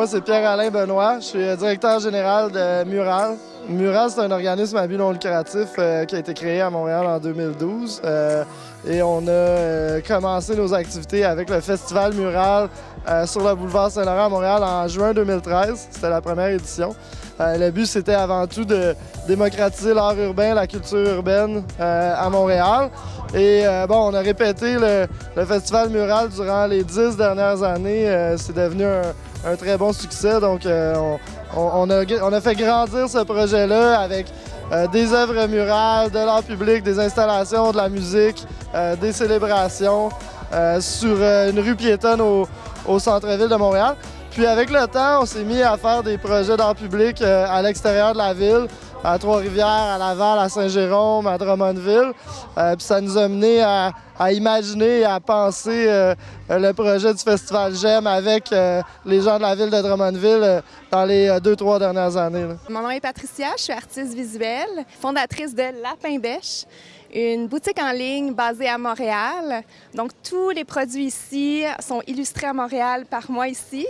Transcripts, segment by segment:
Moi, c'est Pierre-Alain Benoît. Je suis directeur général de Mural. Mural, c'est un organisme à but non lucratif qui a été créé à Montréal en 2012. Et on a commencé nos activités avec le Festival Mural sur le boulevard Saint-Laurent à Montréal en juin 2013. C'était la première édition. Le but, c'était avant tout de démocratiser l'art urbain, la culture urbaine à Montréal. Et on a répété le Festival Mural durant les 10 dernières années. C'est devenu un très bon succès. Donc, on a fait grandir ce projet-là avec des œuvres murales, de l'art public, des installations, de la musique, des célébrations sur une rue piétonne au centre-ville de Montréal. Puis avec le temps, on s'est mis à faire des projets d'art public à l'extérieur de la ville, à Trois-Rivières, à Laval, à Saint-Jérôme, à Drummondville. Puis ça nous a mené à imaginer et à penser le projet du Festival J'aime avec les gens de la ville de Drummondville dans les 2-3 dernières années. Là. Mon nom est Patricia, je suis artiste visuelle, fondatrice de Lapin Bêche, une boutique en ligne basée à Montréal. Donc, tous les produits ici sont illustrés à Montréal par moi ici.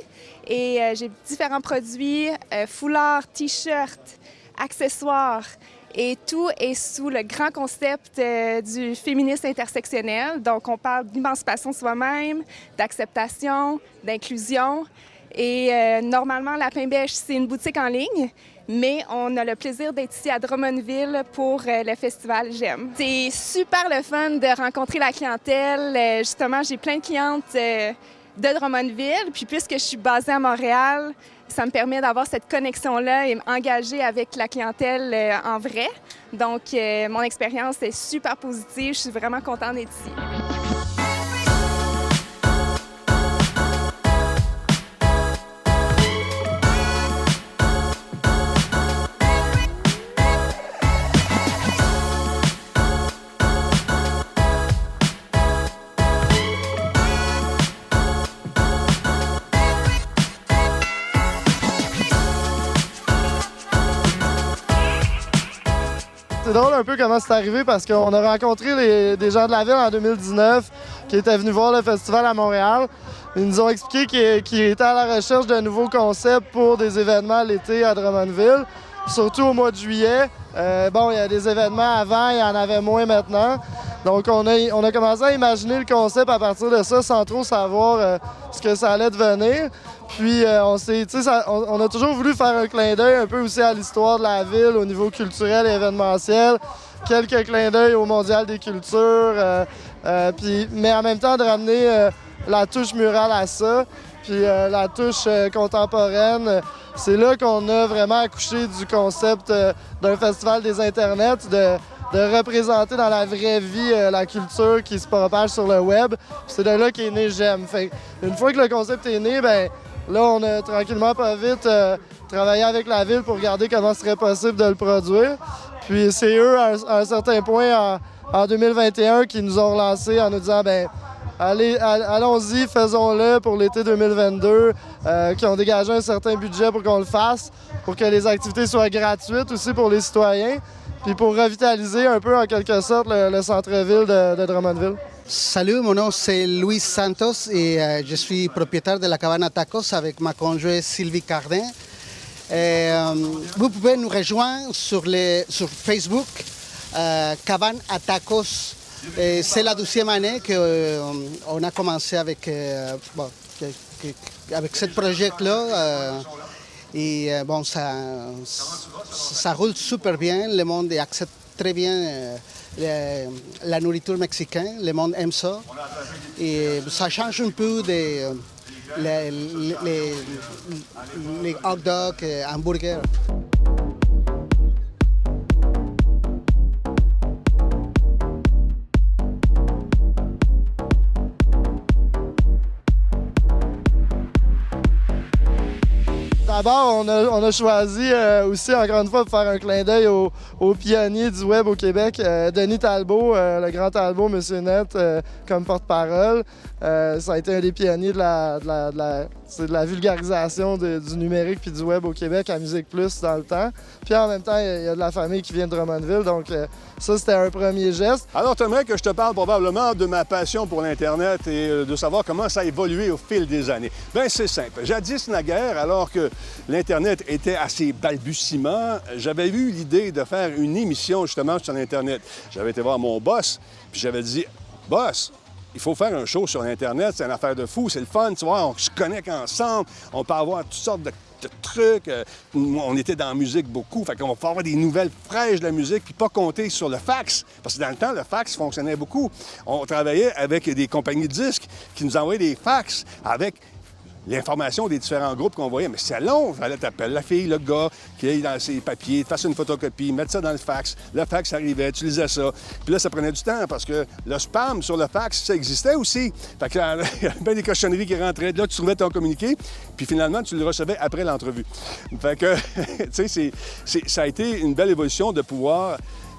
Et j'ai différents produits, foulards, t-shirts, accessoires. Et tout est sous le grand concept du féminisme intersectionnel. Donc, on parle d'émancipation de soi-même, d'acceptation, d'inclusion. Et normalement, Lapin Bêche, c'est une boutique en ligne, mais on a le plaisir d'être ici à Drummondville pour le festival J'aime. C'est super le fun de rencontrer la clientèle. Justement, j'ai plein de clientes de Drummondville, puis puisque je suis basée à Montréal, ça me permet d'avoir cette connexion-là et m'engager avec la clientèle en vrai. Donc, mon expérience est super positive. Je suis vraiment contente d'être ici. C'est drôle un peu comment c'est arrivé parce qu'on a rencontré des gens de la ville en 2019 qui étaient venus voir le festival à Montréal. Ils nous ont expliqué qu'ils étaient à la recherche de nouveaux concepts pour des événements l'été à Drummondville, surtout au mois de juillet. Il y a des événements avant, il y en avait moins maintenant. Donc on a commencé à imaginer le concept à partir de ça sans trop savoir ce que ça allait devenir. Puis on a toujours voulu faire un clin d'œil un peu aussi à l'histoire de la ville au niveau culturel et événementiel. Quelques clins d'œil au Mondial des cultures, mais en même temps de ramener la touche murale à ça, puis la touche contemporaine. C'est là qu'on a vraiment accouché du concept d'un festival des internets, de représenter dans la vraie vie la culture qui se propage sur le web. C'est de là qu'est né J'aime. Fait une fois que le concept est né, là, on a tranquillement, pas vite, travaillé avec la ville pour regarder comment ce serait possible de le produire. Puis c'est eux, à un certain point, en 2021, qui nous ont relancés en nous disant, allons-y, faisons-le pour l'été 2022, qui ont dégagé un certain budget pour qu'on le fasse, pour que les activités soient gratuites aussi pour les citoyens, puis pour revitaliser un peu, en quelque sorte, le centre-ville de Drummondville. Salut, mon nom c'est Luis Santos et je suis propriétaire de la Cabane à Tacos avec ma conjointe Sylvie Cardin. Vous pouvez nous rejoindre sur Facebook, Cabane à Tacos. C'est la 12e année qu'on a commencé avec ce projet-là. Ça roule super bien, le monde accepte très bien la nourriture mexicaine, le monde aime ça. Et ça change un peu les hot dogs, hamburgers. D'abord, on a choisi aussi, encore une fois, de faire un clin d'œil au pionnier du web au Québec, Denis Talbot, le grand Talbot, Monsieur Net, comme porte-parole. Ça a été un des pionniers de la vulgarisation du numérique puis du web au Québec à Musique Plus dans le temps. Puis en même temps, il y a de la famille qui vient de Drummondville, donc ça, c'était un premier geste. Alors, tu aimerais que je te parle probablement de ma passion pour l'Internet et de savoir comment ça a évolué au fil des années. Bien, c'est simple. Jadis, naguère, alors que l'Internet était à ses balbutiements, j'avais eu l'idée de faire une émission justement sur l'Internet. J'avais été voir mon boss, puis j'avais dit « Boss, il faut faire un show sur l'Internet, c'est une affaire de fou, c'est le fun, tu vois, on se connecte ensemble, on peut avoir toutes sortes de trucs. On était dans la musique beaucoup, fait qu'on va pouvoir avoir des nouvelles fraîches de la musique, puis pas compter sur le fax. Parce que dans le temps, le fax fonctionnait beaucoup. On travaillait avec des compagnies de disques qui nous envoyaient des fax avec l'information des différents groupes qu'on voyait. Mais c'est long. Il fallait t'appeler la fille, le gars, qui aille dans ses papiers, fasse une photocopie, mettre ça dans le fax. Le fax arrivait, tu lisais ça. Puis là, ça prenait du temps parce que le spam sur le fax, ça existait aussi. Fait que là, il y avait bien des cochonneries qui rentraient. Là, tu trouvais ton communiqué, puis finalement, tu le recevais après l'entrevue. Fait que, tu sais, ça a été une belle évolution de pouvoir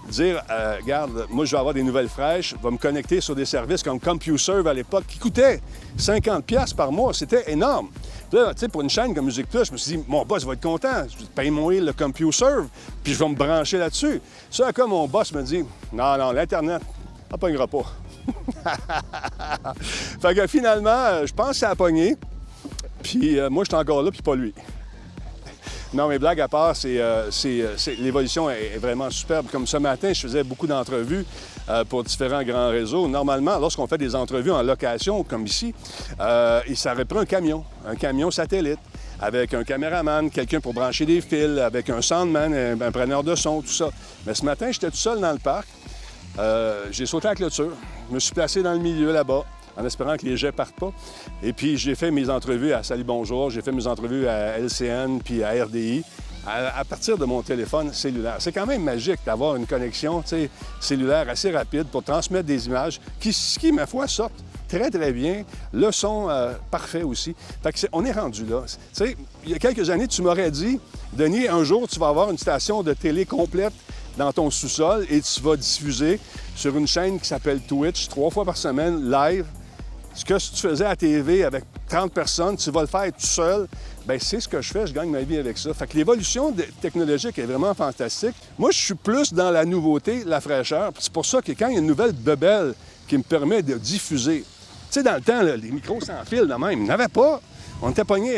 dire, regarde, moi, je vais avoir des nouvelles fraîches, je vais me connecter sur des services comme CompuServe à l'époque, qui coûtaient 50$ par mois. C'était énorme. Puis là, tu sais, pour une chaîne comme Musique Plus, je me suis dit, mon boss va être content. Je paye-moi le CompuServe, puis je vais me brancher là-dessus. Ça, comme mon boss me dit, non, l'Internet, ça pognera pas. Fait que finalement, je pense que ça a pogné. Puis moi, je suis encore là, puis pas lui. Non, mais blague à part, l'évolution est vraiment superbe. Comme ce matin, je faisais beaucoup d'entrevues pour différents grands réseaux. Normalement, lorsqu'on fait des entrevues en location, comme ici, ça reprend un camion satellite, avec un caméraman, quelqu'un pour brancher des fils, avec un soundman, un preneur de son, tout ça. Mais ce matin, j'étais tout seul dans le parc. J'ai sauté la clôture, je me suis placé dans le milieu là-bas, en espérant que les jets partent pas. Et puis, j'ai fait mes entrevues à Salut Bonjour, j'ai fait mes entrevues à LCN puis à RDI à partir de mon téléphone cellulaire. C'est quand même magique d'avoir une connexion cellulaire assez rapide pour transmettre des images qui, ma foi, sortent très, très bien. Le son, parfait aussi. Fait que on est rendu là. Tu sais, il y a quelques années, tu m'aurais dit, Denis, un jour, tu vas avoir une station de télé complète dans ton sous-sol et tu vas diffuser sur une chaîne qui s'appelle Twitch 3 fois par semaine, live. Ce que tu faisais à TV avec 30 personnes, tu vas le faire tout seul. Bien, c'est ce que je fais, je gagne ma vie avec ça. Fait que l'évolution technologique est vraiment fantastique. Moi, je suis plus dans la nouveauté, la fraîcheur. C'est pour ça que quand il y a une nouvelle bebelle qui me permet de diffuser, tu sais, dans le temps, là, les micros sans fil, de même, il n'y en avait pas. On était pognés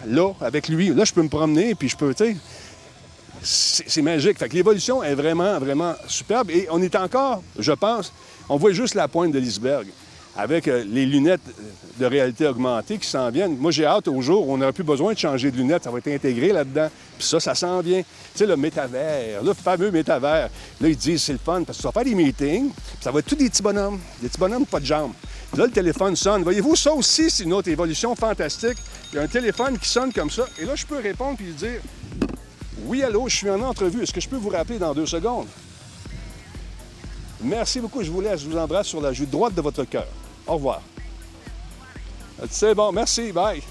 là, avec lui. Là, je peux me promener, puis je peux, tu sais... C'est magique. Fait que l'évolution est vraiment, vraiment superbe. Et on est encore, je pense, on voit juste la pointe de l'iceberg avec les lunettes de réalité augmentée qui s'en viennent. Moi, j'ai hâte au jour où on n'aura plus besoin de changer de lunettes. Ça va être intégré là-dedans. Puis ça s'en vient. Tu sais, le métavers, le fameux métavers. Là, ils disent c'est le fun parce que tu vas faire des meetings, puis ça va être tous des petits bonhommes pas de jambes. Puis là, le téléphone sonne. Voyez-vous, ça aussi, c'est une autre évolution fantastique. Il y a un téléphone qui sonne comme ça. Et là, je peux répondre puis lui dire... Oui, allô, je suis en entrevue. Est-ce que je peux vous rappeler dans 2 secondes? Merci beaucoup. Je vous laisse. Je vous embrasse sur la joue droite de votre cœur. Au revoir. C'est bon. Merci. Bye.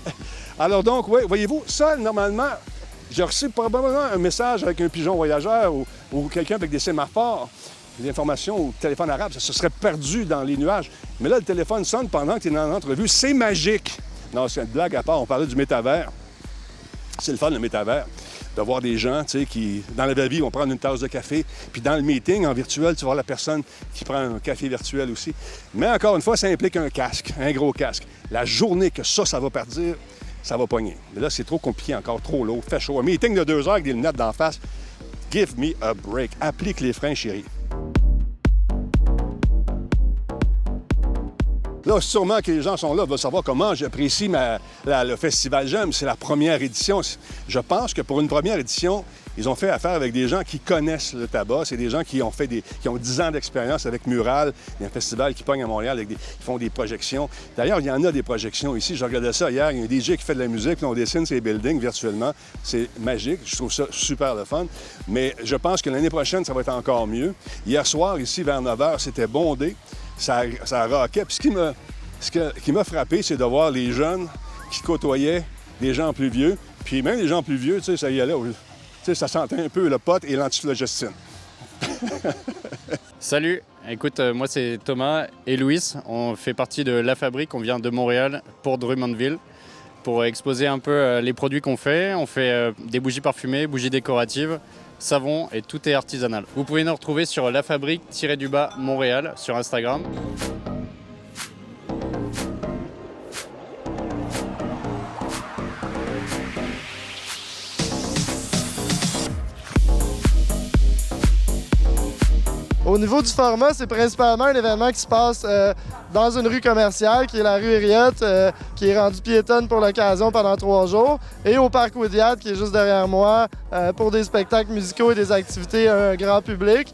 Alors donc, oui, voyez-vous, ça, normalement, j'ai reçu probablement un message avec un pigeon voyageur ou quelqu'un avec des sémaphores, des informations au téléphone arabe. Ça se serait perdu dans les nuages. Mais là, le téléphone sonne pendant que tu es dans l'entrevue. C'est magique. Non, c'est une blague à part. On parlait du métavers. C'est le fun, le métavers. De voir des gens, tu sais, qui, dans la vraie vie, vont prendre une tasse de café. Puis dans le meeting, en virtuel, tu vas voir la personne qui prend un café virtuel aussi. Mais encore une fois, ça implique un casque, un gros casque. La journée que ça va partir, ça va pogner. Mais là, c'est trop compliqué encore, trop lourd, fait chaud. Un meeting de 2 heures avec des lunettes d'en face, give me a break. Applique les freins, chérie. Là, sûrement que les gens sont là, veulent savoir comment j'apprécie le Festival J'aime. C'est la première édition. Je pense que pour une première édition, ils ont fait affaire avec des gens qui connaissent le tabac. C'est des gens qui ont 10 ans d'expérience avec Mural. Il y a un festival qui pogne à Montréal, qui font des projections. D'ailleurs, il y en a des projections ici. Je regardais ça hier. Il y a un DJ qui fait de la musique, puis on dessine ces buildings virtuellement. C'est magique. Je trouve ça super le fun. Mais je pense que l'année prochaine, ça va être encore mieux. Hier soir, ici, vers 9h, c'était bondé. Ça rockait. Puis ce qui m'a frappé, c'est de voir les jeunes qui côtoyaient des gens plus vieux, Puis même les gens plus vieux, tu sais, ça y allait. Tu sais, ça sentait un peu le pot et l'antiflogestine. Salut, écoute, moi c'est Thomas et Louis. On fait partie de La Fabrique, on vient de Montréal pour Drummondville pour exposer un peu les produits qu'on fait. On fait des bougies parfumées, bougies décoratives, savon et tout est artisanal. Vous pouvez nous retrouver sur La Fabrique-Montréal sur Instagram. Au niveau du format, c'est principalement un événement qui se passe dans une rue commerciale, qui est la rue Herriot, qui est rendue piétonne pour l'occasion pendant 3 jours, et au Parc Oudiat, qui est juste derrière moi, pour des spectacles musicaux et des activités grand public.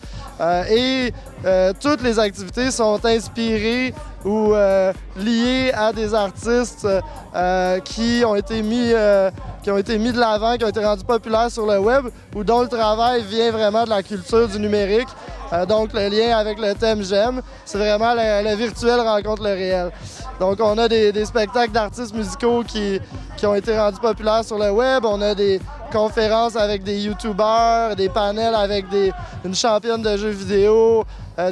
Toutes les activités sont inspirées ou liées à des artistes qui ont été mis de l'avant, qui ont été rendus populaires sur le web, ou dont le travail vient vraiment de la culture du numérique. Donc, le lien avec le thème J'aime, c'est vraiment le virtuel rencontre le réel. Donc, on a des spectacles d'artistes musicaux qui ont été rendus populaires sur le web. On a des conférences avec des YouTubers, des panels avec une championne de jeux vidéo,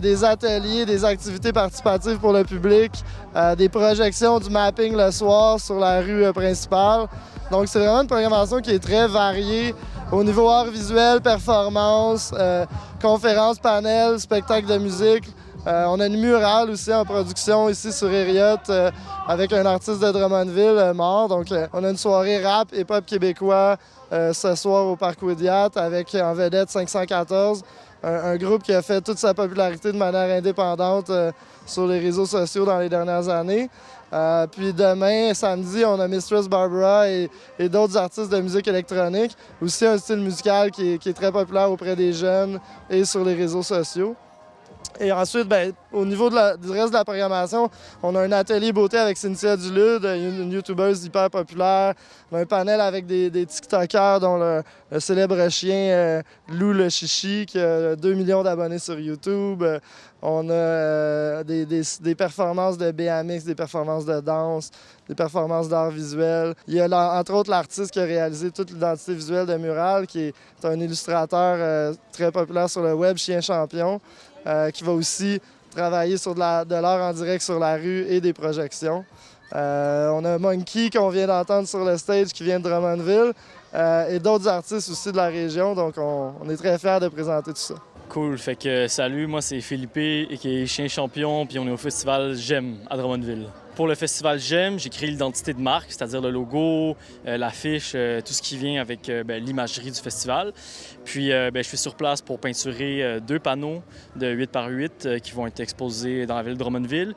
des ateliers, des activités participatives pour le public, des projections du mapping le soir sur la rue principale. Donc, c'est vraiment une programmation qui est très variée au niveau art visuel, performance, conférences, panels, spectacles de musique. On a une murale aussi en production ici sur Herriot avec un artiste de Drummondville mort. Donc, on a une soirée rap et pop québécois ce soir au Parc Oudiat avec en vedette 514, un groupe qui a fait toute sa popularité de manière indépendante sur les réseaux sociaux dans les dernières années. Puis demain, samedi, on a Mistress Barbara et d'autres artistes de musique électronique. Aussi un style musical qui est très populaire auprès des jeunes et sur les réseaux sociaux. Et ensuite, au niveau du reste de la programmation, on a un atelier beauté avec Cynthia Dulude, une youtubeuse hyper populaire. On a un panel avec des TikTokers, dont le célèbre chien Lou le Chichi, qui a 2 millions d'abonnés sur YouTube. On a des performances de BMX, des performances de danse, des performances d'art visuel. Il y a entre autres l'artiste qui a réalisé toute l'identité visuelle de Mural, qui est un illustrateur très populaire sur le web, Chien Champion. Qui va aussi travailler sur de l'art en direct sur la rue et des projections. On a Monkey qu'on vient d'entendre sur le stage qui vient de Drummondville et d'autres artistes aussi de la région. Donc on est très fiers de présenter tout ça. Cool. Fait que salut, moi c'est Philippe et qui est Chien Champion, puis on est au festival J'aime à Drummondville. Pour le festival J'aime, j'ai créé l'identité de marque, c'est-à-dire le logo, l'affiche, tout ce qui vient avec l'imagerie du festival. Puis je suis sur place pour peinturer 2 panneaux de 8 par 8 qui vont être exposés dans la ville de Drummondville.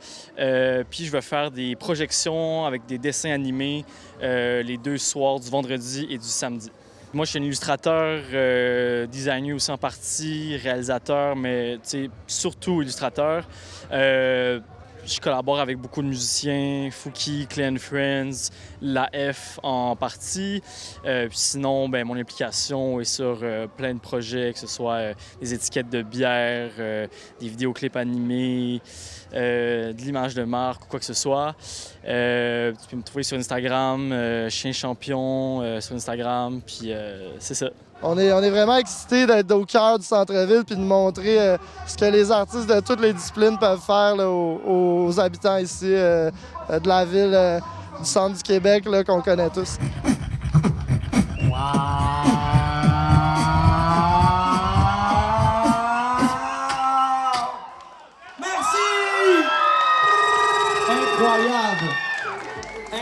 Puis je vais faire des projections avec des dessins animés les 2 soirs du vendredi et du samedi. Moi, je suis un illustrateur, designer aussi en partie, réalisateur, mais surtout illustrateur. Je collabore avec beaucoup de musiciens, Fouki, Clan Friends, La F en partie. Puis sinon, mon implication est sur plein de projets, que ce soit des étiquettes de bière, des vidéoclips animés, de l'image de marque ou quoi que ce soit. Tu peux me trouver sur Instagram, Chien Champion sur Instagram, puis c'est ça. On est vraiment excités d'être au cœur du centre-ville puis de montrer ce que les artistes de toutes les disciplines peuvent faire là, aux habitants ici de la ville du centre du Québec qu'on connaît tous.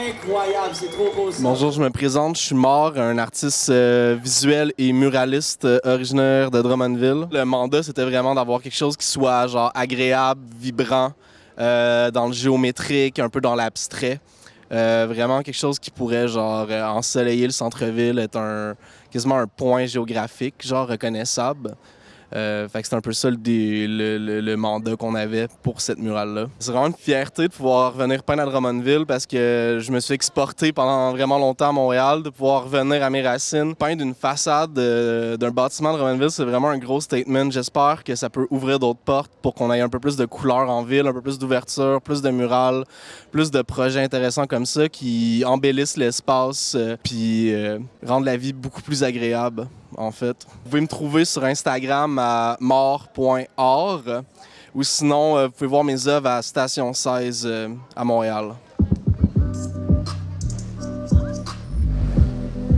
Incroyable, c'est trop beau ça. Bonjour, je me présente, je suis Mort, un artiste visuel et muraliste originaire de Drummondville. Le mandat, c'était vraiment d'avoir quelque chose qui soit genre agréable, vibrant, dans le géométrique, un peu dans l'abstrait. Vraiment quelque chose qui pourrait genre ensoleiller le centre-ville, être quasiment un point géographique, genre reconnaissable. Fait que c'est un peu ça le mandat qu'on avait pour cette murale-là. C'est vraiment une fierté de pouvoir venir peindre à Drummondville parce que je me suis exporté pendant vraiment longtemps à Montréal, de pouvoir revenir à mes racines. Peindre une façade d'un bâtiment de Drummondville, c'est vraiment un gros statement. J'espère que ça peut ouvrir d'autres portes pour qu'on ait un peu plus de couleurs en ville, un peu plus d'ouverture, plus de murales, plus de projets intéressants comme ça qui embellissent l'espace puis rendent la vie beaucoup plus agréable, en fait. Vous pouvez me trouver sur Instagram à mort.art ou sinon, vous pouvez voir mes œuvres à Station 16 à Montréal.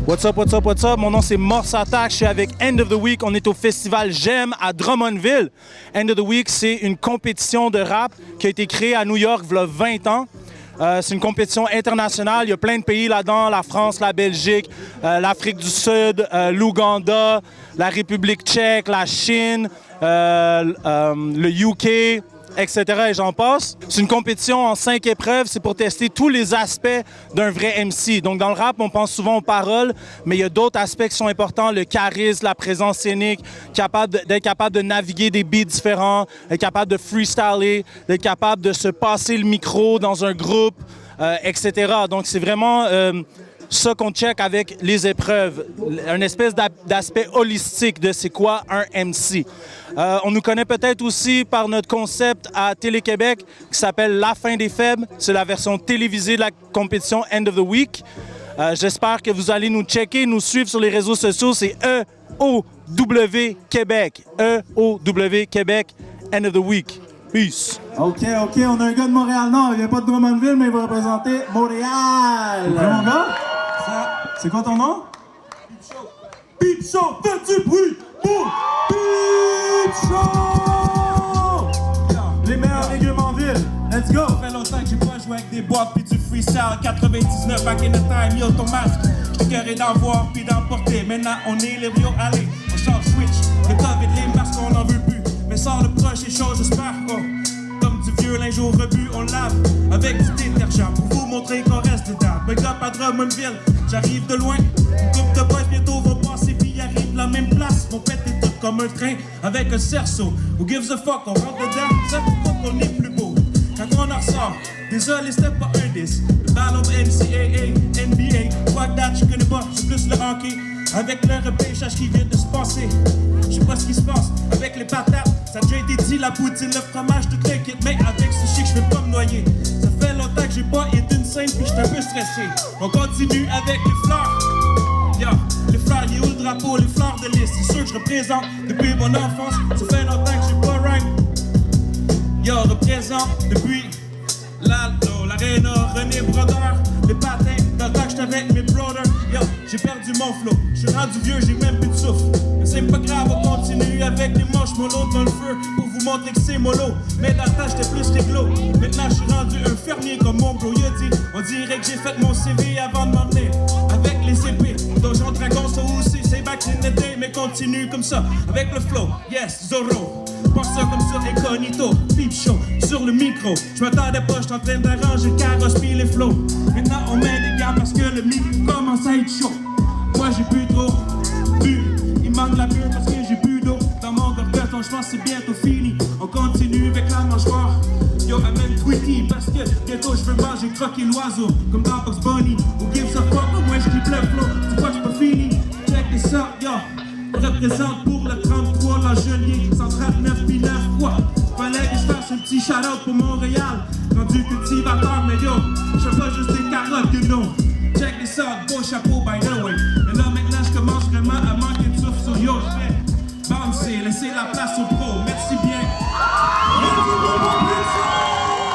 What's up, what's up, what's up? Mon nom c'est Morse Attack, je suis avec End of the Week. On est au festival J'aime à Drummondville. End of the Week, c'est une compétition de rap qui a été créée à New York il y a 20 ans. C'est une compétition internationale. Il y a plein de pays là-dedans, la France, la Belgique, l'Afrique du Sud, l'Ouganda, la République tchèque, la Chine, le UK, etc. et j'en passe. C'est une compétition en 5 épreuves. C'est pour tester tous les aspects d'un vrai MC. Donc, dans le rap, on pense souvent aux paroles, mais il y a d'autres aspects qui sont importants. Le charisme, la présence scénique, d'être capable de naviguer des beats différents, d'être capable de freestyler, d'être capable de se passer le micro dans un groupe, etc. Donc, c'est vraiment ça qu'on check avec les épreuves. Une espèce d'aspect holistique de c'est quoi un MC. On nous connaît peut-être aussi par notre concept à Télé-Québec qui s'appelle La fin des faibles. C'est la version télévisée de la compétition End of the Week. J'espère que vous allez nous checker, nous suivre sur les réseaux sociaux. C'est EOW Québec. EOW Québec, End of the Week. Peace. OK, on a un gars de Montréal-Nord. Il vient pas de Drummondville, mais il va représenter Montréal. Mon gars? C'est quoi ton nom? Peep Show, fais du bruit pour Peep Show! Les meilleurs légumes en ville, let's go! Ça fait longtemps que j'ai pas joué avec des boîtes pis du freestyle. 99 back in the time, yo ton masque. J'étais carré d'en voir pis d'en porter. Maintenant on est les Rio, allez, on change switch. Le COVID, les masques on en veut plus. Mais sans le proche et chaud, j'espère pas. Comme du vieux linge au rebut, on lave avec du détergent pour vous montrer qu'on reste dedans. Big up à Drummondville, j'arrive de loin. Une couple de boys bientôt vont passer puis y arrive la même place. Mon pète est tout comme un train avec un cerceau. Who gives a fuck, on rentre dedans, ça faut qu'on est plus beau. Quand on en ressort, désolé c'était pas un 10. Le ballon NCAA, NBA, fuck that, je connais pas, c'est plus le hockey. Avec le repêchage qui vient de se passer. Je sais pas ce qui se passe avec les patates. Ça a déjà été dit, la poutine, le fromage, tout le kit. Mais avec ce chic, je vais pas me noyer. Ça fait longtemps que j'ai pas été une scène, puis j'étais un peu stressé. On continue avec les fleurs. Yeah, les fleurs, il est où le drapeau, les fleurs de lys. C'est sûr que je représente depuis mon enfance. Ça fait longtemps que j'ai pas rhyme. Yo, représente depuis l'Alto, l'Arena, René Brodeur, les patins, dans le temps que j'étais avec mes brothers. Yo, j'ai perdu mon flow, je suis rendu vieux, j'ai même plus de souffle. Mais c'est pas grave, on continue avec les manches mollo dans le feu pour vous montrer que c'est mollo. Mais dans le temps, j'étais plus réglo. Maintenant, je suis rendu un fermier comme mon bro, il a dit. On dirait que j'ai fait mon CV avant de m'emmener avec les épées. Donjon Dragon, ça aussi, c'est back in the day, mais continue comme ça, avec le flow. Yes, Zorro. Pense ça comme sur Incognito, Peep Show, sur le micro. Je m'attendais pas, j'étais en train d'arranger le carrosse pis les flows. Maintenant on met des gars parce que le micro commence à être chaud. Moi j'ai plus trop bu, il manque la pure parce que j'ai plus d'eau. Dans mon gorgoton, je pense que c'est bientôt fini. On continue avec la mâchoire. Yo, amène Tweety parce que bientôt je veux manger croquer l'oiseau. Comme dans Bugs Bunny, ou give a fuck, moi je keep le flow. Tu vois, c'est pas fini, check this out, yo. Représente pour le 33, l'Angelier, 139 puis 9 fois. Fallait que je fasse un petit shout-out pour Montréal. Rendu cultivateur, mais yo, je fais pas juste des carottes, you know. Check this out, beau chapeau, by the way. Et là, maintenant, je commence vraiment à manquer de souffle sur yo. Je vais bouncer, laisser la place aux pros. Merci bien.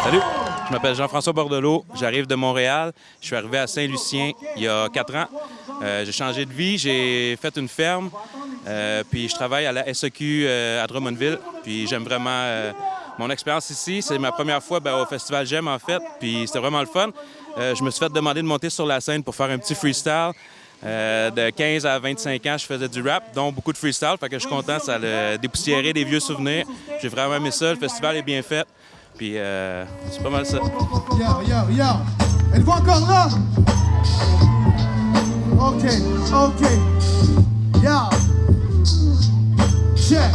Salut, je m'appelle Jean-François Bordelot, j'arrive de Montréal. Je suis arrivé à Saint-Lucien il y a 4 ans. J'ai changé de vie, j'ai fait une ferme, puis je travaille à la SEQ à Drummondville. Puis j'aime vraiment mon expérience ici. C'est ma première fois au Festival J'aime, en fait, puis c'était vraiment le fun. Je me suis fait demander de monter sur la scène pour faire un petit freestyle. De 15 à 25 ans, je faisais du rap, dont beaucoup de freestyle. Fait que je suis content, ça a dépoussiéré des vieux souvenirs. J'ai vraiment aimé ça, le festival est bien fait. Puis c'est pas mal ça. Yo! Êtes-vous encore là? OK. Yo! Check!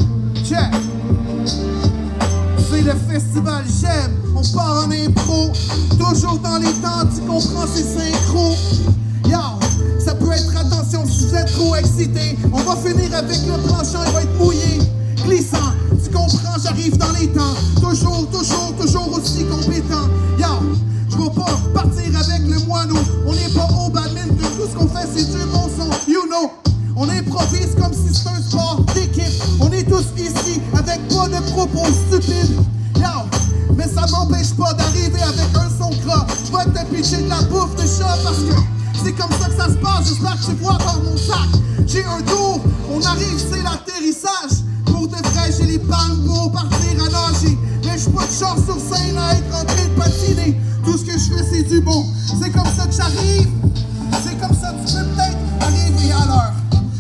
festival j'aime, on part en impro, toujours dans les temps, tu comprends, c'est synchro. Yo, ça peut être attention si vous êtes trop excité, on va finir avec le planchon, il va être mouillé, glissant, tu comprends, j'arrive dans les temps, toujours aussi compétent. Yo, je vais pas partir avec le moineau, on n'est pas au badminton, tout ce qu'on fait c'est du bon son, you know. On improvise comme si c'était un sport d'équipe. On est tous ici avec pas de propos stupides. Yo, mais ça m'empêche pas d'arriver avec un son gras. Je vais te pitcher de la bouffe de chat parce que c'est comme ça que ça se passe. J'espère que tu vois dans mon sac. J'ai un tour, on arrive, c'est l'atterrissage. Pour de vrai, j'ai les palmes pour partir à nager. Mais j'suis pas de chance sur scène à être en train de patiner. Tout ce que je fais, c'est du bon. C'est comme ça que j'arrive. C'est comme ça que tu peux peut-être arriver à l'heure.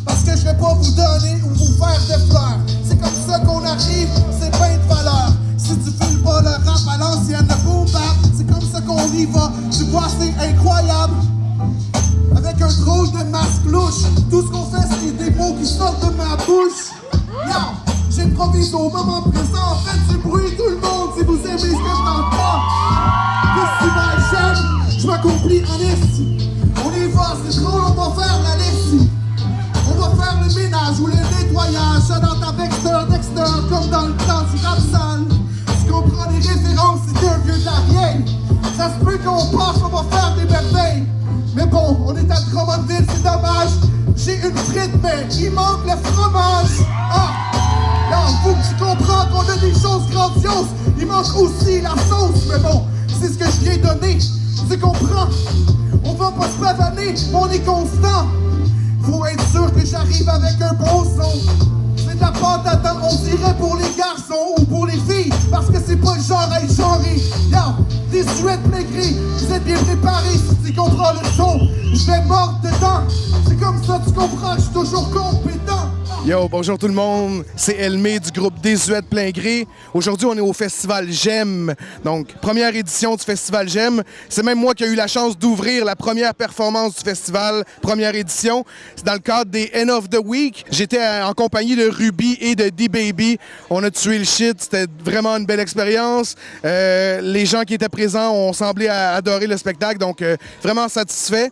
Parce que je vais pas vous donner ou vous faire de fleurs. C'est comme ça qu'on arrive, c'est plein de valeur. Si tu files pas le rap à l'ancienne, le boom bap, c'est comme ça qu'on y va. Tu vois, c'est incroyable. Avec un drôle de masque louche, tout ce qu'on fait, c'est des mots qui sortent de ma bouche. Yo, j'improvise au moment présent, faites du bruit tout le monde si vous aimez ce que je n'entends pas. Festival j'aime, je m'accomplis en esti. On y va, c'est drôle, on va faire la lessive. On va faire le ménage ou le nettoyage dans ta Dexter, comme dans le temps du rap sale. Tu comprends les références, c'est un vieux de la vieille. Ça se peut qu'on passe, on va faire des merveilles. Mais bon, on est à Drummondville, c'est dommage. J'ai une frite, mais il manque le fromage. Ah, là, faut que tu comprends qu'on a des choses grandioses. Il manque aussi la sauce, mais bon, c'est ce que je viens donner. Tu comprends? On va pas se pavaner, on est constant. Faut être sûr que j'arrive avec un bon son. C'est de la pâte à dents, on dirait pour les garçons ou pour les filles, parce que c'est pas le genre à être genré. Yo, 18 degrés, vous êtes bien préparés si tu comprends le son. Je vais mordre dedans, c'est comme ça tu comprends que je suis toujours compétent. Yo, bonjour tout le monde, c'est Elmé du groupe Désuète Plein Gré. Aujourd'hui, on est au Festival J'aime, donc première édition du Festival J'aime. C'est même moi qui ai eu la chance d'ouvrir la première performance du festival, première édition. C'est dans le cadre des End of the Week. J'étais en compagnie de Ruby et de D-Baby. On a tué le shit, c'était vraiment une belle expérience. Les gens qui étaient présents ont semblé adorer le spectacle, donc vraiment satisfait.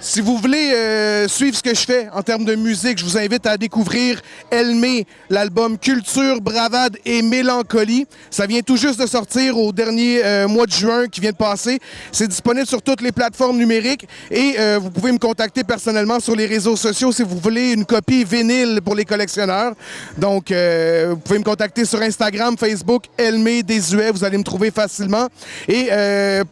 Si vous voulez suivre ce que je fais en termes de musique, je vous invite à découvrir Elmé, l'album Culture, Bravade et Mélancolie. Ça vient tout juste de sortir au dernier mois de juin qui vient de passer. C'est disponible sur toutes les plateformes numériques et vous pouvez me contacter personnellement sur les réseaux sociaux si vous voulez une copie vinyle pour les collectionneurs. Donc, vous pouvez me contacter sur Instagram, Facebook, Elmé Désuet, vous allez me trouver facilement. Et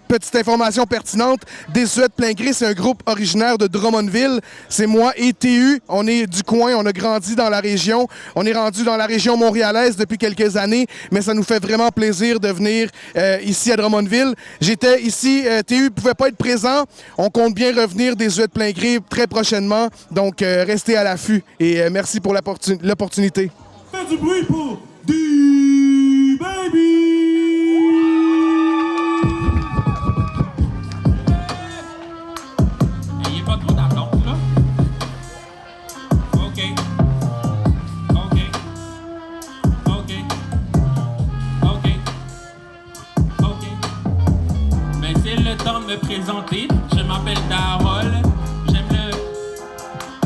petite information pertinente, Désuète Plein Gré, c'est un groupe originaire de Drummondville. C'est moi et TU. On est du coin, on a grandi dans la région. On est rendu dans la région montréalaise depuis quelques années, mais ça nous fait vraiment plaisir de venir ici à Drummondville. J'étais ici, TU ne pouvait pas être présent. On compte bien revenir Désuète Plein Gré très prochainement. Donc, restez à l'affût et merci pour l'opportunité. Faites du bruit pour D-Baby! Temps de me présenter, je m'appelle Darol, j'aime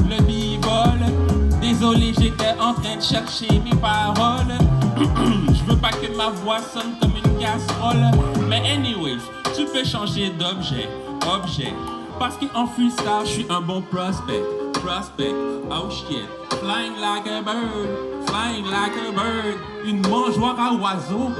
le b-ball. Désolé, j'étais en train de chercher mes paroles. Je veux pas que ma voix sonne comme une casserole. Mais anyways, tu peux changer d'objet, parce qu'en freestyle, je suis un bon prospect, oh shit. Flying like a bird, une mangeoire à oiseaux,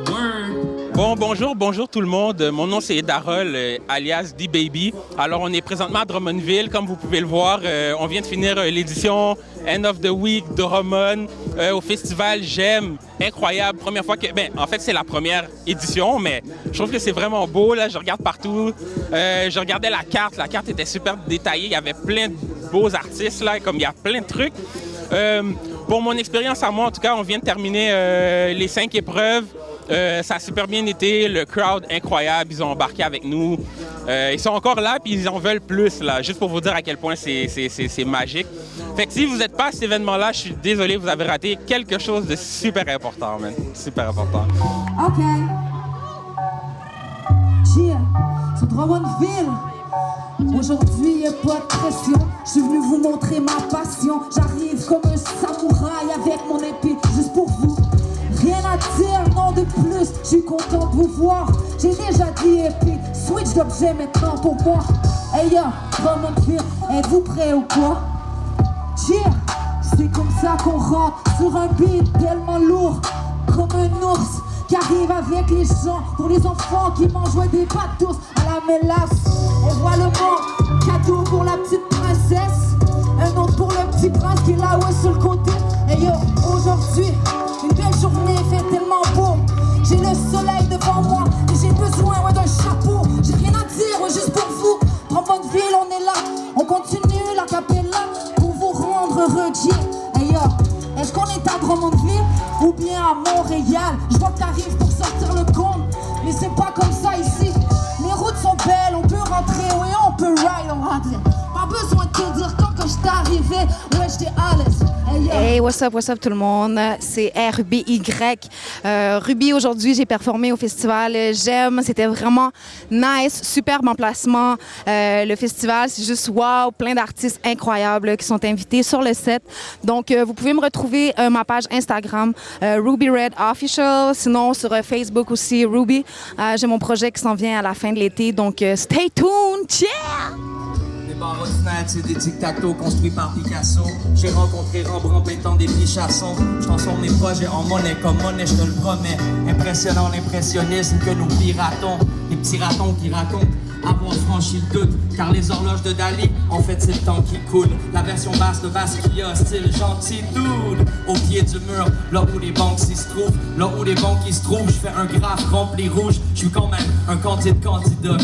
word. Bon, bonjour tout le monde. Mon nom c'est Darol, alias D-Baby. Alors on est présentement à Drummondville, comme vous pouvez le voir. On vient de finir l'édition End of the Week de Drummond au festival J'aime. Incroyable, première fois que... en fait c'est la première édition, mais je trouve que c'est vraiment beau. Là, je regarde partout. Je regardais la carte était super détaillée. Il y avait plein de beaux artistes là, comme il y a plein de trucs. Pour mon expérience à moi, en tout cas, on vient de terminer les 5 épreuves. Ça a super bien été, le crowd incroyable, ils ont embarqué avec nous. Ils sont encore là puis ils en veulent plus, là, juste pour vous dire à quel point c'est magique. Fait que si vous n'êtes pas à cet événement-là, je suis désolé, vous avez raté quelque chose de super important, man. Super important. OK. Yeah, sur Drummondville. Aujourd'hui, y'a pas de pression. Je suis venu vous montrer ma passion. J'arrive comme un samouraï avec mon épée, juste pour vous. Rien à dire, non de plus. Je suis content de vous voir. J'ai déjà dit épée. Switch d'objet maintenant pour moi. Hey yo, Drummondville, êtes-vous prêts ou quoi? Yeah, c'est comme ça qu'on rentre sur un beat tellement lourd, comme un ours qui arrive avec les gens. Pour les enfants qui mangent des pâtes douces à la mélasse. On voit le monde, cadeau pour la petite princesse, un autre pour le petit prince qui est là ouais sur le côté. Et yo, aujourd'hui, une belle journée, il fait tellement beau. J'ai le soleil devant moi et j'ai besoin ouais, d'un chapeau. J'ai rien à dire, ouais, juste pour vous. Drummondville, on est là, on continue la capella pour vous rendre heureux. Et yo, est-ce qu'on est à Drummondville ou bien à Montréal? Je vois que t'arrives pour sortir le compte, mais c'est pas comme ça ici. Les routes sont belles, on peut rentrer, oui, on peut ride, on rentre. Pas besoin de te dire quand que j'étais arrivé, ouais, j'étais à l'aise. Hey, what's up tout le monde? C'est RBY. Ruby, aujourd'hui, j'ai performé au festival J'aime. C'était vraiment nice, superbe emplacement. Le festival, c'est juste wow, plein d'artistes incroyables qui sont invités sur le set. Donc, vous pouvez me retrouver ma page Instagram, Ruby Red Official. Sinon, sur Facebook aussi, Ruby. J'ai mon projet qui s'en vient à la fin de l'été. Donc, stay tuned! Yeah! Des bars ordinaires, c'est des tic-tac-toe construits par Picasso. J'ai rencontré Rembrandt pétant des petits chassons. Je transforme mes projets en monnaie comme monnaie, je te le promets. Impressionnant l'impressionnisme que nous piratons. Les petits ratons qui racontent avoir franchi le doute. Car les horloges de Dali, en fait c'est le temps qui coule. La version basse de Basquiat, style gentil dude. Au pied du mur, là où les banques s'y se trouvent. Là où les banques y se trouvent, je fais un graphe rempli rouge. Je suis quand même un candidat, candidat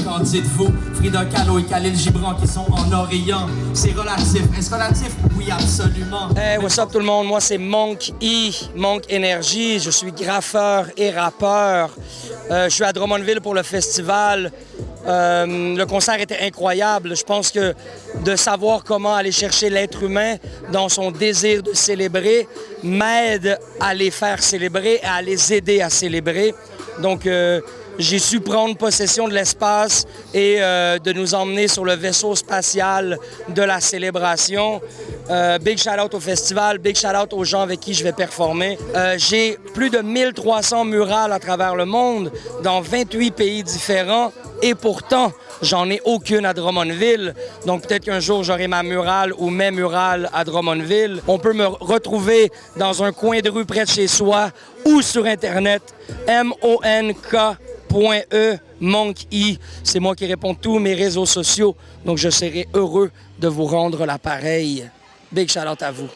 fou. Frida Kahlo et Khalil Gibran qui sont en Orient. C'est relatif, est-ce relatif? Oui, absolument. Hey, what's up tout le monde? Moi c'est Monk E, Monk Energy. Je suis graffeur et rappeur. Je suis à Drummondville pour le festival. Le concert était incroyable. Je pense que de savoir comment aller chercher l'être humain dans son désir de célébrer m'aide à les faire célébrer et à les aider à célébrer. Donc, j'ai su prendre possession de l'espace et de nous emmener sur le vaisseau spatial de la célébration. Big shout-out au festival, big shout-out aux gens avec qui je vais performer. J'ai plus de 1300 murales à travers le monde, dans 28 pays différents. Et pourtant, j'en ai aucune à Drummondville. Donc peut-être qu'un jour, j'aurai ma murale ou mes murales à Drummondville. On peut me retrouver dans un coin de rue près de chez soi ou sur Internet, monk.e, Monk E. C'est moi qui réponds tous mes réseaux sociaux. Donc je serai heureux de vous rendre l'appareil. Big shout-out à vous.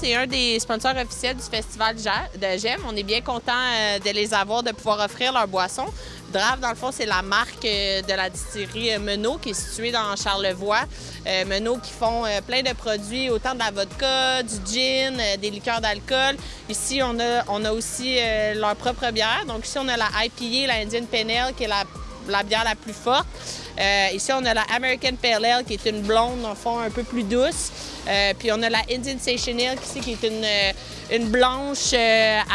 C'est un des sponsors officiels du festival de J'aime. On est bien content de les avoir, de pouvoir offrir leur boisson. Draft, dans le fond, c'est la marque de la distillerie Menot qui est située dans Charlevoix. Menot qui font plein de produits, autant de la vodka, du gin, des liqueurs d'alcool. Ici, on a aussi leur propre bière. Donc ici, on a la IPA, la Indian Pale Ale, qui est la bière la plus forte. Ici, on a la American Pale Ale, qui est une blonde, en fond, un peu plus douce. Puis on a la Indian Station Ale, ici, qui est une blanche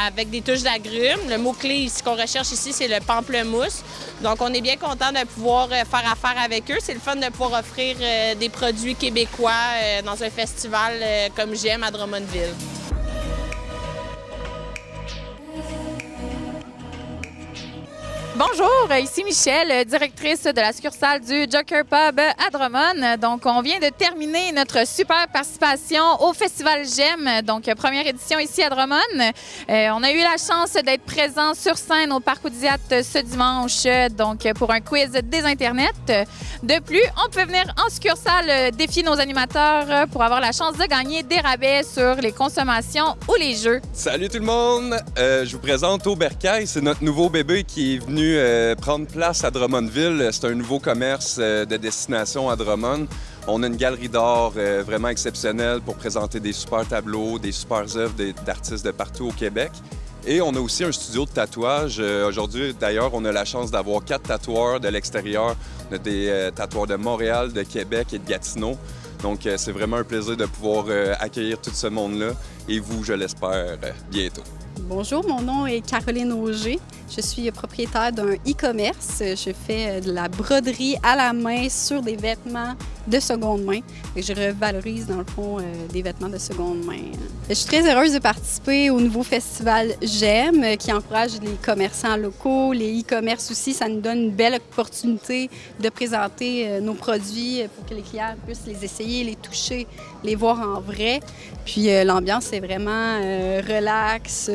avec des touches d'agrumes. Le mot-clé ici qu'on recherche ici, c'est le pamplemousse. Donc, on est bien content de pouvoir faire affaire avec eux. C'est le fun de pouvoir offrir des produits québécois dans un festival comme J'aime à Drummondville. Bonjour, ici Michel, directrice de la succursale du Joker Pub à Drummond. Donc, on vient de terminer notre super participation au Festival J'aime, donc première édition ici à Drummond. On a eu la chance d'être présent sur scène au Parc Oudiat ce dimanche, donc pour un quiz des internets. De plus, on peut venir en succursale défier nos animateurs pour avoir la chance de gagner des rabais sur les consommations ou les jeux. Salut tout le monde! Je vous présente Aubercaille, c'est notre nouveau bébé qui est venu prendre place à Drummondville. C'est un nouveau commerce de destination à Drummond. On a une galerie d'art vraiment exceptionnelle pour présenter des super tableaux, des super œuvres d'artistes de partout au Québec. Et on a aussi un studio de tatouage. Aujourd'hui, d'ailleurs, on a la chance d'avoir 4 tatoueurs de l'extérieur. On a des tatoueurs de Montréal, de Québec et de Gatineau. Donc, c'est vraiment un plaisir de pouvoir accueillir tout ce monde-là. Et vous, je l'espère, bientôt. Bonjour, mon nom est Caroline Auger. Je suis propriétaire d'un e-commerce. Je fais de la broderie à la main sur des vêtements de seconde main. Et je revalorise, dans le fond, des vêtements de seconde main. Je suis très heureuse de participer au nouveau festival J'aime, qui encourage les commerçants locaux, les e-commerce aussi. Ça nous donne une belle opportunité de présenter nos produits pour que les clients puissent les essayer, les toucher, les voir en vrai. Puis l'ambiance est vraiment relax,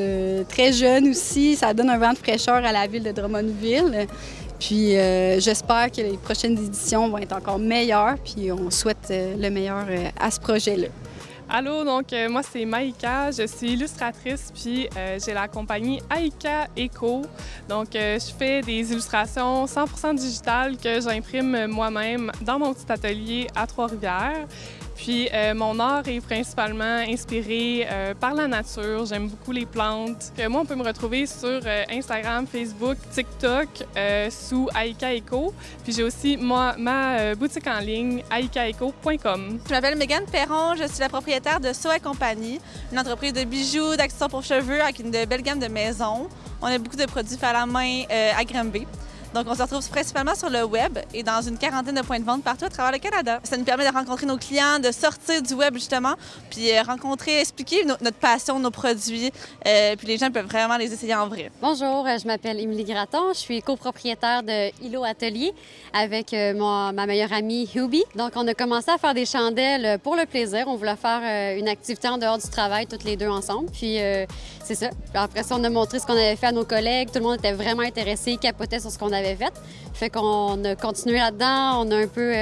très jeune aussi. Ça donne un vent de fraîcheur à la ville de Drummondville. Puis j'espère que les prochaines éditions vont être encore meilleures. Puis on souhaite le meilleur à ce projet-là. Allô, donc moi c'est Maïka, je suis illustratrice, puis j'ai la compagnie Aïka Eco. Donc je fais des illustrations 100% digitales que j'imprime moi-même dans mon petit atelier à Trois-Rivières. Puis mon art est principalement inspiré par la nature. J'aime beaucoup les plantes. Moi, on peut me retrouver sur Instagram, Facebook, TikTok sous Aïka Eco. Puis j'ai aussi ma boutique en ligne, aïkaeco.com. Je m'appelle Mégane Perron, je suis la propriétaire de So & Compagnie, une entreprise de bijoux, d'accessoires pour cheveux avec une belle gamme de maisons. On a beaucoup de produits faits à la main à Granby. Donc, on se retrouve principalement sur le web et dans une quarantaine de points de vente partout à travers le Canada. Ça nous permet de rencontrer nos clients, de sortir du web, justement, puis rencontrer, expliquer notre passion, nos produits, puis les gens peuvent vraiment les essayer en vrai. Bonjour, je m'appelle Émilie Gratton, je suis copropriétaire de Hilo Atelier avec ma meilleure amie Hubie. Donc, on a commencé à faire des chandelles pour le plaisir. On voulait faire une activité en dehors du travail, toutes les deux ensemble. Puis, c'est ça. Puis après ça, on a montré ce qu'on avait fait à nos collègues. Tout le monde était vraiment intéressé, capotait sur ce qu'on avait fait. Fait qu'on a continué là-dedans. On a un peu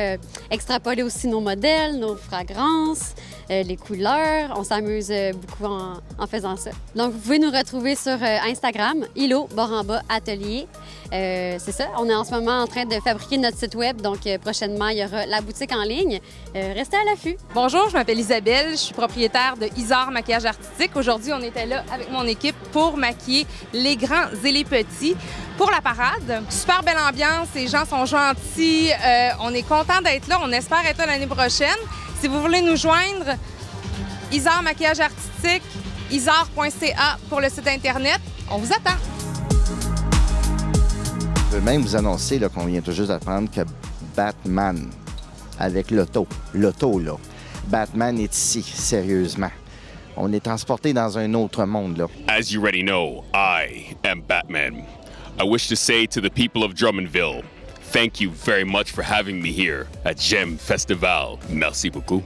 extrapolé aussi nos modèles, nos fragrances, les couleurs. On s'amuse beaucoup en faisant ça. Donc, vous pouvez nous retrouver sur Instagram, Hilo_Atelier. C'est ça. On est en ce moment en train de fabriquer notre site web. Donc, prochainement, il y aura la boutique en ligne. Restez à l'affût. Bonjour, je m'appelle Isabelle. Je suis propriétaire de Isar Maquillage Artistique. Aujourd'hui, on était là avec mon équipe pour maquiller les grands et les petits pour la parade. Super belle ambiance. Les gens sont gentils. On est content d'être là. On espère être là l'année prochaine. Si vous voulez nous joindre, Isar Maquillage Artistique, isar.ca pour le site Internet. On vous attend. Je veux même vous annoncer qu'on vient tout juste d'apprendre que Batman, avec l'auto, là, Batman est ici, sérieusement. On est transporté dans un autre monde, là. As you already know, I am Batman. I wish to say to the people of Drummondville, thank you very much for having me here at J'aime Festival. Merci beaucoup.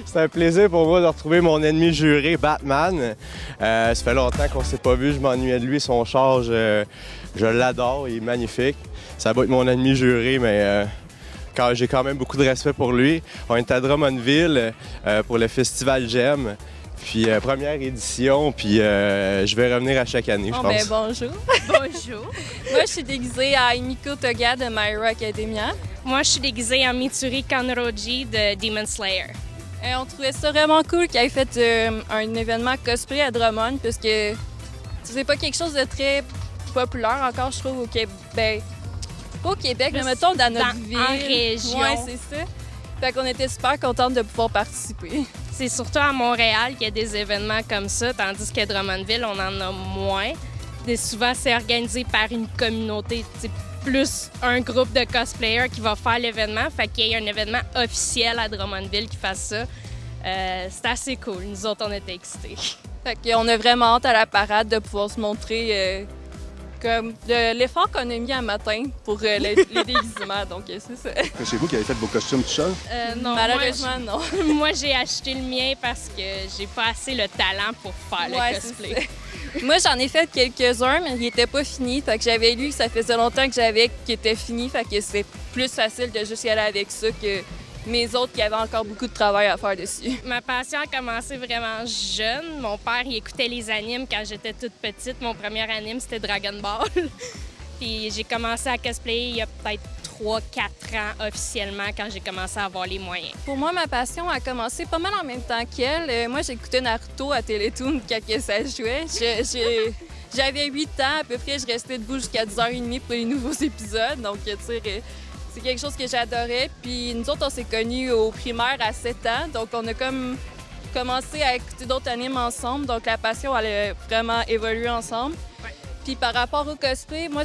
C'est un plaisir pour moi de retrouver mon ennemi juré, Batman. Ça fait longtemps qu'on ne s'est pas vu, je m'ennuyais de lui, son char, je l'adore, il est magnifique. Ça va être mon ennemi juré, mais j'ai quand même beaucoup de respect pour lui. On est à Drummondville pour le festival J'aime. Puis première édition, puis je vais revenir à chaque année, je pense. Bonjour. Bonjour. Moi, je suis déguisée à Imiko Toga de My Hero Academia. Moi, je suis déguisée en Mitsuri Kanroji de Demon Slayer. On trouvait ça vraiment cool qu'il ait fait un événement cosplay à Drummond, parce que c'est pas quelque chose de très populaire encore, je trouve, au Québec. Pas au Québec, mais mettons dans notre ville. En région. Oui, c'est ça. Fait qu'on était super contente de pouvoir participer. C'est surtout à Montréal qu'il y a des événements comme ça, tandis qu'à Drummondville, on en a moins. Et souvent, c'est organisé par une communauté, plus un groupe de cosplayers qui va faire l'événement. Fait qu'il y ait un événement officiel à Drummondville qui fasse ça. C'est assez cool. Nous autres, on était excités. Fait qu'on a vraiment hâte à la parade de pouvoir se montrer comme de l'effort qu'on a mis un matin pour les déguisements, donc c'est ça. C'est vous qui avez fait vos costumes tout seul? Non, malheureusement, non. Moi, j'ai acheté le mien parce que j'ai pas assez le talent pour faire le cosplay. Moi, j'en ai fait quelques-uns, mais ils n'étaient pas finis. Fait que j'avais lu que ça faisait longtemps que j'avais qui était fini, fait que c'est plus facile de juste y aller avec ça que mes autres qui avaient encore beaucoup de travail à faire dessus. Ma passion a commencé vraiment jeune. Mon père, il écoutait les animes quand j'étais toute petite. Mon premier anime, c'était Dragon Ball. Puis j'ai commencé à cosplayer il y a peut-être 3-4 ans officiellement quand j'ai commencé à avoir les moyens. Pour moi, ma passion a commencé pas mal en même temps qu'elle. Moi, j'écoutais Naruto à Télétoon quand ça jouait. J'avais 8 ans à peu près, je restais debout jusqu'à 10h30 pour les nouveaux épisodes. Donc, tu sais, c'est quelque chose que j'adorais. Puis nous autres, on s'est connus au primaire à 7 ans. Donc, on a comme commencé à écouter d'autres animes ensemble. Donc, la passion, elle a vraiment évolué ensemble. Puis par rapport au cosplay, moi,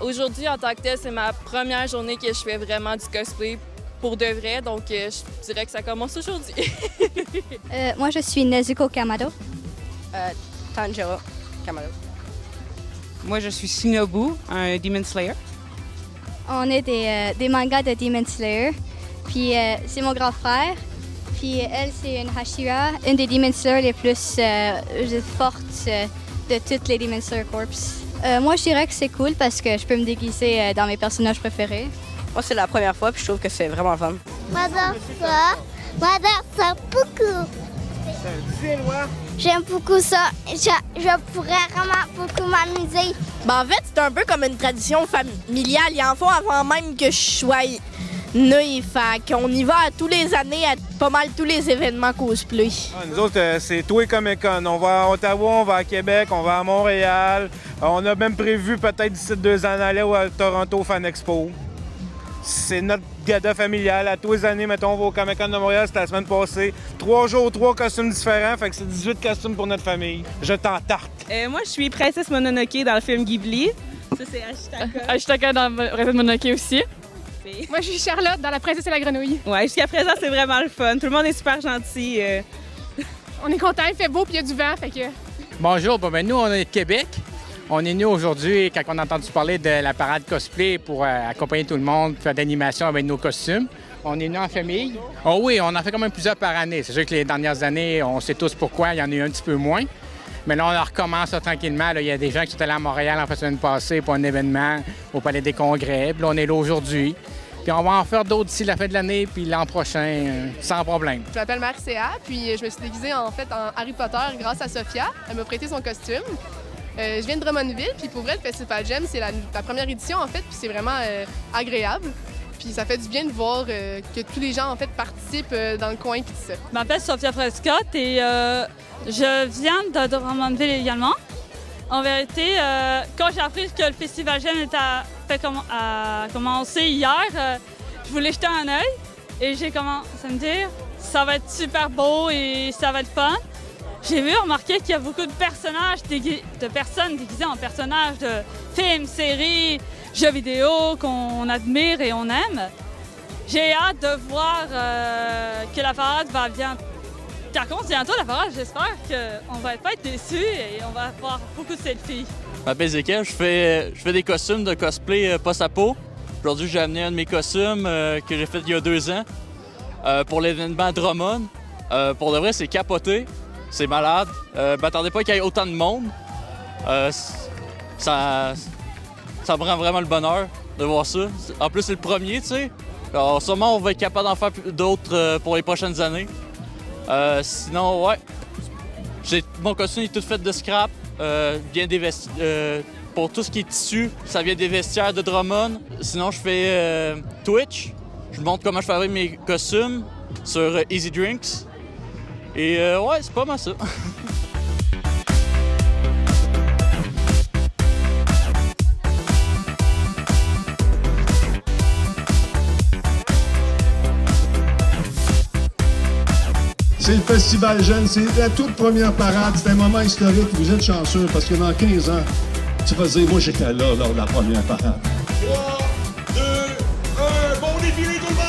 aujourd'hui, en tant que tel, c'est ma première journée que je fais vraiment du cosplay pour de vrai. Donc, je dirais que ça commence aujourd'hui. Moi, je suis Nezuko Kamado. Tanjiro Kamado. Moi, je suis Shinobu, un Demon Slayer. On est des mangas de Demon Slayer. Puis c'est mon grand frère. Puis elle, c'est une Hashira, une des Demon Slayer les plus fortes de toutes les Demon Slayer Corps. Moi, je dirais que c'est cool parce que je peux me déguiser dans mes personnages préférés. Moi, c'est la première fois, puis je trouve que c'est vraiment fun. J'adore ça beaucoup. J'aime beaucoup ça. Je pourrais vraiment beaucoup m'amuser. En fait, c'est un peu comme une tradition familiale. Ils en font avant même que je sois né. Fait qu'on y va à tous les années à pas mal tous les événements cosplay. Nous autres, c'est tous les Comic-Con. On va à Ottawa, on va à Québec, on va à Montréal. On a même prévu peut-être d'ici 2 ans d'aller à Toronto Fan Expo. C'est notre gala familial. À tous les années, mettons, on va au Comic-Con de Montréal, c'était la semaine passée. 3 jours, 3 costumes différents, fait que c'est 18 costumes pour notre famille. Je t'en tarte. Moi, je suis Princesse Mononoke dans le film Ghibli. Ça, c'est Ashitaka. Ashitaka dans Princesse Mononoke aussi. Moi, je suis Charlotte dans La Princesse et la Grenouille. Ouais, jusqu'à présent, c'est vraiment le fun. Tout le monde est super gentil. On est content, il fait beau puis il y a du vent, fait que... Bonjour, nous, on est de Québec. On est venus aujourd'hui quand on a entendu parler de la parade cosplay pour accompagner tout le monde, faire d'animation avec nos costumes. On est venus en famille. Oh oui, on en fait quand même plusieurs par année. C'est sûr que les dernières années, on sait tous pourquoi, il y en a eu un petit peu moins. Mais là, on recommence tranquillement. Là, il y a des gens qui sont allés à Montréal en fin de semaine passée pour un événement au Palais des Congrès. Puis là, on est là aujourd'hui. Puis on va en faire d'autres d'ici la fin de l'année, puis l'an prochain, sans problème. Je m'appelle Marcia, puis je me suis déguisée en fait en Harry Potter grâce à Sophia. Elle m'a prêté son costume. Je viens de Drummondville, puis pour vrai, le Festival Gem, c'est la première édition en fait, puis c'est vraiment agréable. Puis ça fait du bien de voir que tous les gens en fait participent dans le coin. Je m'appelle Sophia Prescott et je viens de Drummondville également. En vérité, quand j'ai appris que le Festival Gem a commencé hier, je voulais jeter un œil et j'ai commencé à me dire ça va être super beau et ça va être fun. J'ai remarqué qu'il y a beaucoup de personnages, de personnes déguisées en personnages de films, séries, jeux vidéo qu'on admire et on aime. J'ai hâte de voir que la parade va bien. Par contre, bientôt la parade, j'espère qu'on va pas être déçus et on va avoir beaucoup de selfies. Je m'appelle Zékel, je fais des costumes de cosplay post-apo. Aujourd'hui, j'ai amené un de mes costumes que j'ai fait il y a 2 ans pour l'événement Drummond. Pour de vrai, c'est capoté. C'est malade. M'attendez pas qu'il y ait autant de monde. Ça me rend vraiment le bonheur de voir ça. En plus, c'est le premier, tu sais. Alors, sûrement, on va être capable d'en faire d'autres pour les prochaines années. Sinon, ouais. Mon costume est tout fait de scrap. Pour tout ce qui est tissu, ça vient des vestiaires de Drummond. Sinon, je fais Twitch. Je montre comment je fabrique mes costumes sur Easy Drinks. Et ouais, c'est pas mal ça. C'est le Festival Jeune, c'est la toute première parade. C'est un moment historique. Vous êtes chanceux parce que dans 15 ans, tu vas dire, moi j'étais là lors de la première parade. 3, 2, 1, bon défilé tout le monde!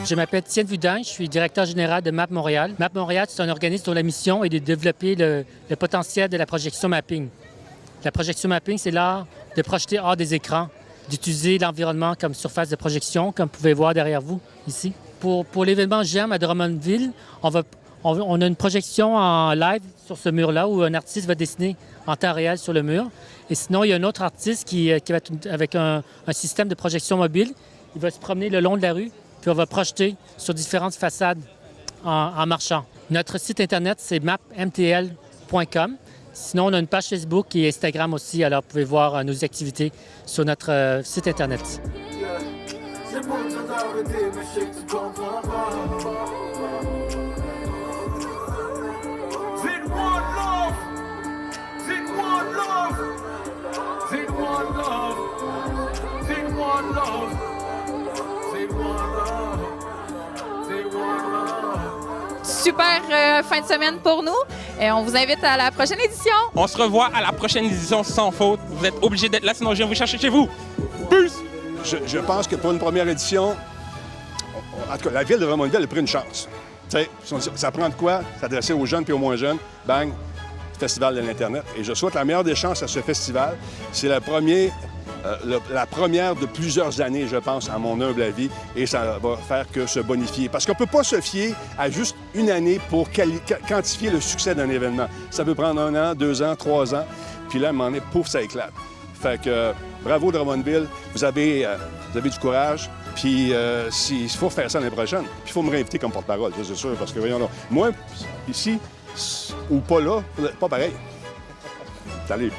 Je m'appelle Étienne Vudain, je suis directeur général de MAP Montréal. MAP Montréal, c'est un organisme dont la mission est de développer le potentiel de la projection mapping. La projection mapping, c'est l'art de projeter hors des écrans, d'utiliser l'environnement comme surface de projection, comme vous pouvez voir derrière vous, ici. Pour l'événement GEM à Drummondville, on a une projection en live sur ce mur-là où un artiste va dessiner en temps réel sur le mur. Et sinon, il y a un autre artiste qui va être avec un système de projection mobile. Il va se promener le long de la rue, puis on va projeter sur différentes façades en marchant. Notre site Internet, c'est mapmtl.com. Sinon, on a une page Facebook et Instagram aussi, alors vous pouvez voir nos activités sur notre site Internet. Super fin de semaine pour nous. Et on vous invite à la prochaine édition. On se revoit à la prochaine édition sans faute. Vous êtes obligés d'être là, sinon je viens vous chercher chez vous. Peace! Je pense que pour une première édition, en tout cas, la ville de Drummondville a pris une chance. T'sais, ça prend de quoi s'adresser aux jeunes puis aux moins jeunes. Bang, Festival de l'Internet. Et je souhaite la meilleure des chances à ce festival. C'est la première de plusieurs années, je pense, à mon humble avis, et ça va faire que se bonifier. Parce qu'on ne peut pas se fier à juste une année pour quantifier le succès d'un événement. Ça peut prendre 1 an, 2 ans, 3 ans, puis là, à un moment donné, pouf, ça éclate. Fait que bravo Drummondville, vous avez du courage, puis il faut faire ça l'année prochaine. Puis il faut me réinviter comme porte-parole, ça, c'est sûr, parce que voyons là, moi, ici, ou pas là, pas pareil. Salut!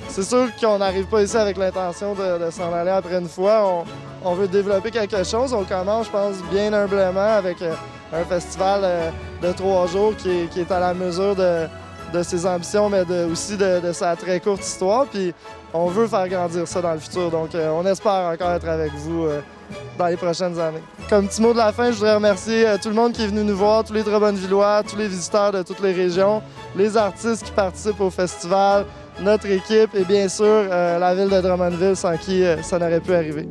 C'est sûr qu'on n'arrive pas ici avec l'intention de s'en aller après une fois. On veut développer quelque chose. On commence, je pense, bien humblement avec un festival de 3 jours qui est à la mesure de ses ambitions, mais aussi de sa très courte histoire. Puis on veut faire grandir ça dans le futur. Donc on espère encore être avec vous dans les prochaines années. Comme petit mot de la fin, je voudrais remercier tout le monde qui est venu nous voir, tous les Drummondvillois, tous les visiteurs de toutes les régions, les artistes qui participent au festival, notre équipe et bien sûr la ville de Drummondville sans qui ça n'aurait pu arriver.